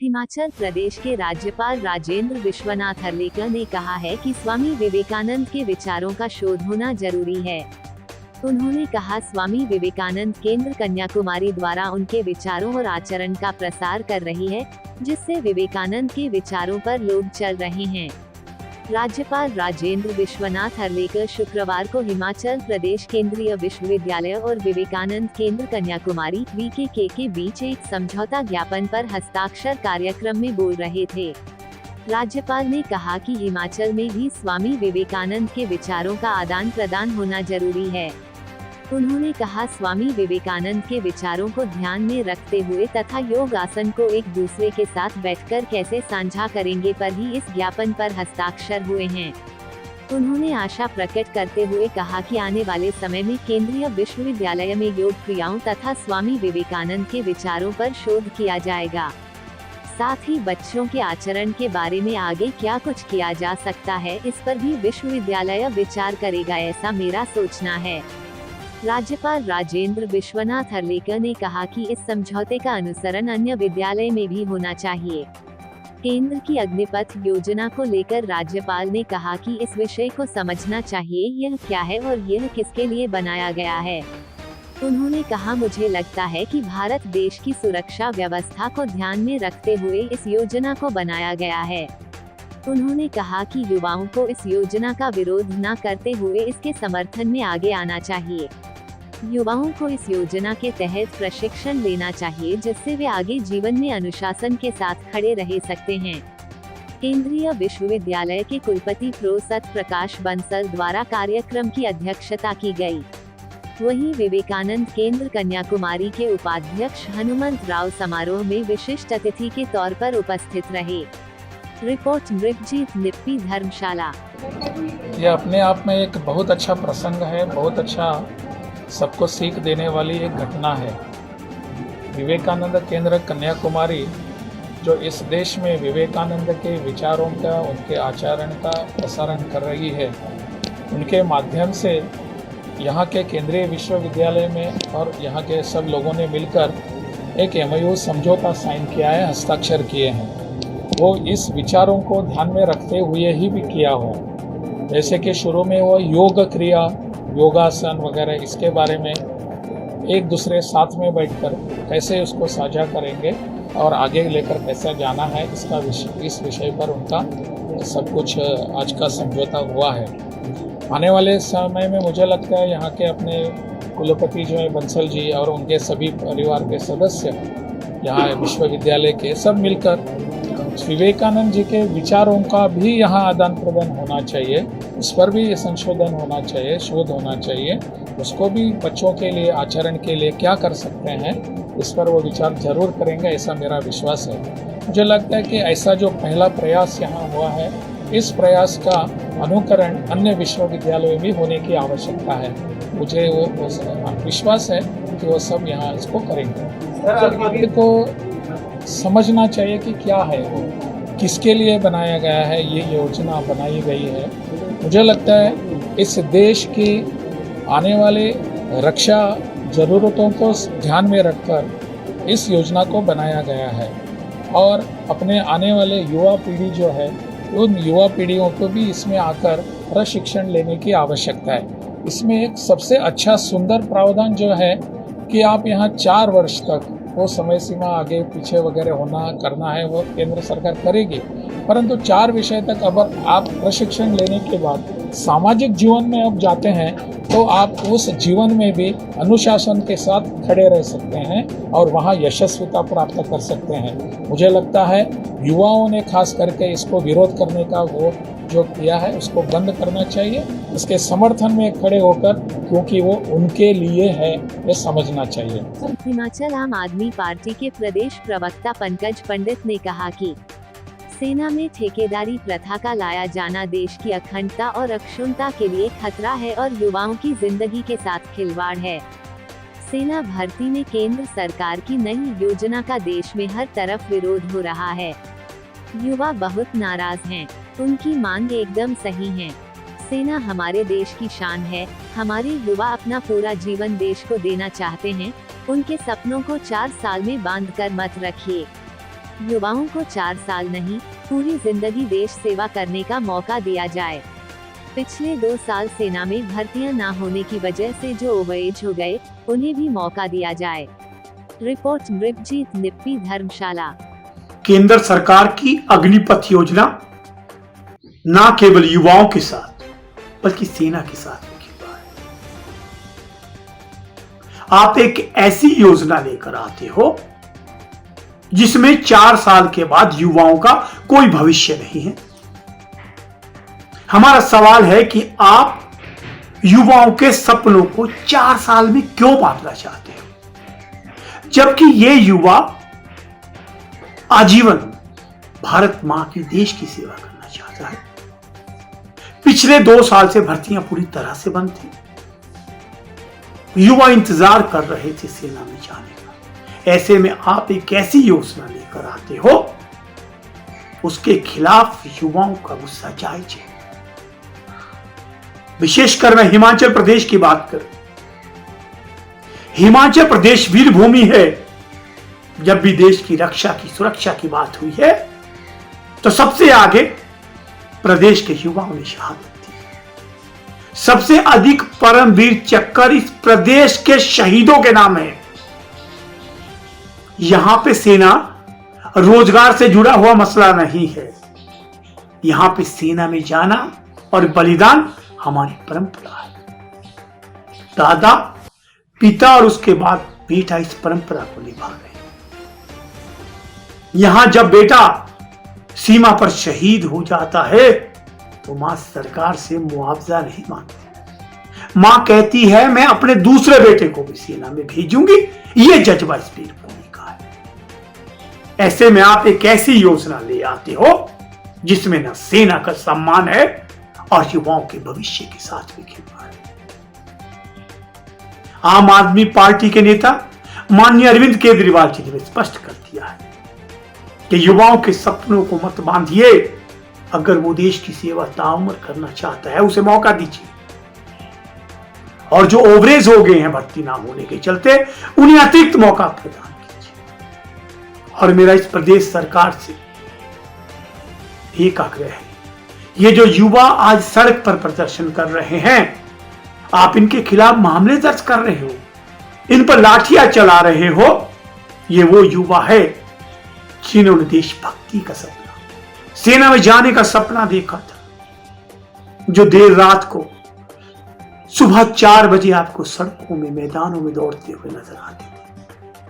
हिमाचल प्रदेश के राज्यपाल राजेंद्र विश्वनाथ अर्लेकर ने कहा है कि स्वामी विवेकानंद के विचारों का शोध होना जरूरी है। उन्होंने कहा, स्वामी विवेकानंद केंद्र कन्याकुमारी द्वारा उनके विचारों और आचरण का प्रसार कर रही है, जिससे विवेकानंद के विचारों पर लोग चल रहे हैं। राज्यपाल राजेंद्र विश्वनाथ अर्लेकर शुक्रवार को हिमाचल प्रदेश केंद्रीय विश्वविद्यालय और विवेकानंद केंद्र कन्याकुमारी (VKK) के बीच एक समझौता ज्ञापन पर हस्ताक्षर कार्यक्रम में बोल रहे थे। राज्यपाल ने कहा कि हिमाचल में भी स्वामी विवेकानंद के विचारों का आदान प्रदान होना जरूरी है। उन्होंने कहा, स्वामी विवेकानंद के विचारों को ध्यान में रखते हुए तथा योग आसन को एक दूसरे के साथ बैठकर कैसे साझा करेंगे पर ही इस ज्ञापन पर हस्ताक्षर हुए हैं। उन्होंने आशा प्रकट करते हुए कहा कि आने वाले समय में केंद्रीय विश्वविद्यालय में योग क्रियाओं तथा स्वामी विवेकानंद के विचारों पर शोध किया जाएगा। साथ ही बच्चों के आचरण के बारे में आगे क्या कुछ किया जा सकता है, इस पर भी विश्वविद्यालय विचार करेगा, ऐसा मेरा सोचना है। राज्यपाल राजेंद्र विश्वनाथ अर्लेकर ने कहा कि इस समझौते का अनुसरण अन्य विद्यालय में भी होना चाहिए। केंद्र की अग्निपथ योजना को लेकर राज्यपाल ने कहा कि इस विषय को समझना चाहिए, यह क्या है और यह किसके लिए बनाया गया है। उन्होंने कहा, मुझे लगता है कि भारत देश की सुरक्षा व्यवस्था को ध्यान में रखते हुए इस योजना को बनाया गया है। उन्होंने कहा कि युवाओं को इस योजना का विरोध न करते हुए इसके समर्थन में आगे आना चाहिए। युवाओं को इस योजना के तहत प्रशिक्षण लेना चाहिए, जिससे वे आगे जीवन में अनुशासन के साथ खड़े रह सकते हैं। केंद्रीय विश्वविद्यालय के कुलपति प्रो सत प्रकाश बंसल द्वारा कार्यक्रम की अध्यक्षता की गई। वहीं विवेकानंद केंद्र कन्याकुमारी के उपाध्यक्ष हनुमंत राव समारोह में विशिष्ट अतिथि के तौर पर उपस्थित रहे। रिपोर्ट मृगजीत निप्पी, धर्मशाला। यह अपने आप में एक बहुत अच्छा प्रसंग है, बहुत अच्छा सबको सीख देने वाली एक घटना है। विवेकानंद केंद्र कन्याकुमारी जो इस देश में विवेकानंद के विचारों का, उनके आचरण का प्रसारण कर रही है, उनके माध्यम से यहाँ के केंद्रीय विश्वविद्यालय में और यहाँ के सब लोगों ने मिलकर एक MOU समझौता साइन किया है, हस्ताक्षर किए हैं। वो इस विचारों को ध्यान में रखते हुए ही भी किया हो। जैसे कि शुरू में वो योग क्रिया, योगासन वगैरह इसके बारे में एक दूसरे साथ में बैठकर कैसे उसको साझा करेंगे और आगे लेकर कैसे जाना है, इस विषय पर उनका सब कुछ आज का समझौता हुआ है। आने वाले समय में मुझे लगता है यहाँ के अपने कुलपति जो है बंसल जी और उनके सभी परिवार के सदस्य यहाँ विश्वविद्यालय के सब मिलकर विवेकानंद जी के विचारों का भी यहाँ आदान प्रदान होना चाहिए, उस पर भी संशोधन होना चाहिए, शोध होना चाहिए। उसको भी बच्चों के लिए, आचरण के लिए क्या कर सकते हैं, इस पर वो विचार जरूर करेंगे, ऐसा मेरा विश्वास है। मुझे लगता है कि ऐसा जो पहला प्रयास यहाँ हुआ है, इस प्रयास का अनुकरण अन्य विश्वविद्यालयों में भी होने की आवश्यकता है। मुझे वो विश्वास है कि वो सब यहाँ इसको करेंगे। को समझना चाहिए कि क्या है वो, किसके लिए बनाया गया है, ये योजना बनाई गई है। मुझे लगता है इस देश की आने वाले रक्षा ज़रूरतों को ध्यान में रखकर इस योजना को बनाया गया है और अपने आने वाले युवा पीढ़ी जो है, उन युवा पीढ़ियों को भी इसमें आकर प्रशिक्षण लेने की आवश्यकता है। इसमें एक सबसे अच्छा सुंदर प्रावधान जो है कि आप यहाँ 4 वर्ष तक, वो समय सीमा आगे पीछे वगैरह होना करना है वो केंद्र सरकार करेगी, परंतु 4 विषय तक अगर आप प्रशिक्षण लेने के बाद सामाजिक जीवन में अब जाते हैं तो आप उस जीवन में भी अनुशासन के साथ खड़े रह सकते हैं और वहाँ यशस्विता प्राप्त कर सकते हैं। मुझे लगता है युवाओं ने खास करके इसको विरोध करने का वो जो किया है उसको बंद करना चाहिए, इसके समर्थन में खड़े होकर, क्योंकि वो उनके लिए है, ये समझना चाहिए। हिमाचल आम आदमी पार्टी के प्रदेश प्रवक्ता पंकज पंडित ने कहा कि सेना में ठेकेदारी प्रथा का लाया जाना देश की अखंडता और अक्षुण्णता के लिए खतरा है और युवाओं की जिंदगी के साथ खिलवाड़ है। सेना भर्ती में केंद्र सरकार की नई योजना का देश में हर तरफ विरोध हो रहा है। युवा बहुत नाराज हैं। उनकी मांग एकदम सही है। सेना हमारे देश की शान है। हमारे युवा अपना पूरा जीवन देश को देना चाहते हैं। उनके सपनों को 4 साल में बांध कर मत रखिए। युवाओं को 4 साल नहीं, पूरी जिंदगी देश सेवा करने का मौका दिया जाए। पिछले 2 साल सेना में भर्तियां ना होने की वजह से जो ओवरएज हो गए, उन्हें भी मौका दिया जाए। रिपोर्ट मृगजीत निप्पी, धर्मशाला। केंद्र सरकार की अग्निपथ योजना न केवल युवाओं के साथ बल्कि सेना के साथ भी खेल रहा है। आप एक ऐसी योजना लेकर आते हो जिसमें 4 साल के बाद युवाओं का कोई भविष्य नहीं है। हमारा सवाल है कि आप युवाओं के सपनों को 4 साल में क्यों बांटना चाहते हो, जबकि ये युवा आजीवन भारत मां की देश की सेवा करना चाहता है। पिछले 2 साल से भर्तियां पूरी तरह से बंद थी। युवा इंतजार कर रहे थे सेना में जाने का। ऐसे में आप एक ऐसी योजना लेकर आते हो, उसके खिलाफ युवाओं का गुस्सा जायज है। विशेषकर मैं हिमाचल प्रदेश की बात करूं, हिमाचल प्रदेश वीर भूमि है। जब भी देश की रक्षा की सुरक्षा की बात हुई है तो सबसे आगे प्रदेश के युवाओं ने शहादत दी। सबसे अधिक परमवीर चक्कर इस प्रदेश के शहीदों के नाम है। यहां पे सेना रोजगार से जुड़ा हुआ मसला नहीं है। यहां पे सेना में जाना और बलिदान हमारी परंपरा है। दादा, पिता और उसके बाद बेटा इस परंपरा को निभा रहे हैं। यहां जब बेटा सीमा पर शहीद हो जाता है तो मां सरकार से मुआवजा नहीं मांगती। मां कहती है मैं अपने दूसरे बेटे को भी सेना में भेजूंगी। यह जज्बा इस वीर भूमि का है। ऐसे में आप एक ऐसी योजना ले आते हो जिसमें न सेना का सम्मान है और युवाओं के भविष्य के साथ भी खिलवाड़ है। आम आदमी पार्टी के नेता माननीय अरविंद केजरीवाल जी ने स्पष्ट कर दिया है कि युवाओं के सपनों को मत बांधिए। अगर वो देश की सेवा ताउम्र करना चाहता है, उसे मौका दीजिए। और जो ओवरेज हो गए हैं भर्ती ना होने के चलते, उन्हें अतिरिक्त मौका प्रदान कीजिए। और मेरा इस प्रदेश सरकार से एक आग्रह है, ये जो युवा आज सड़क पर प्रदर्शन कर रहे हैं, आप इनके खिलाफ मामले दर्ज कर रहे हो, इन पर लाठियां चला रहे हो। ये वो युवा है जिन्होंने देशभक्ति का सपना, सेना में जाने का सपना देखा था, जो देर रात को सुबह 4 बजे आपको सड़कों में, मैदानों में दौड़ते हुए नजर आते थे।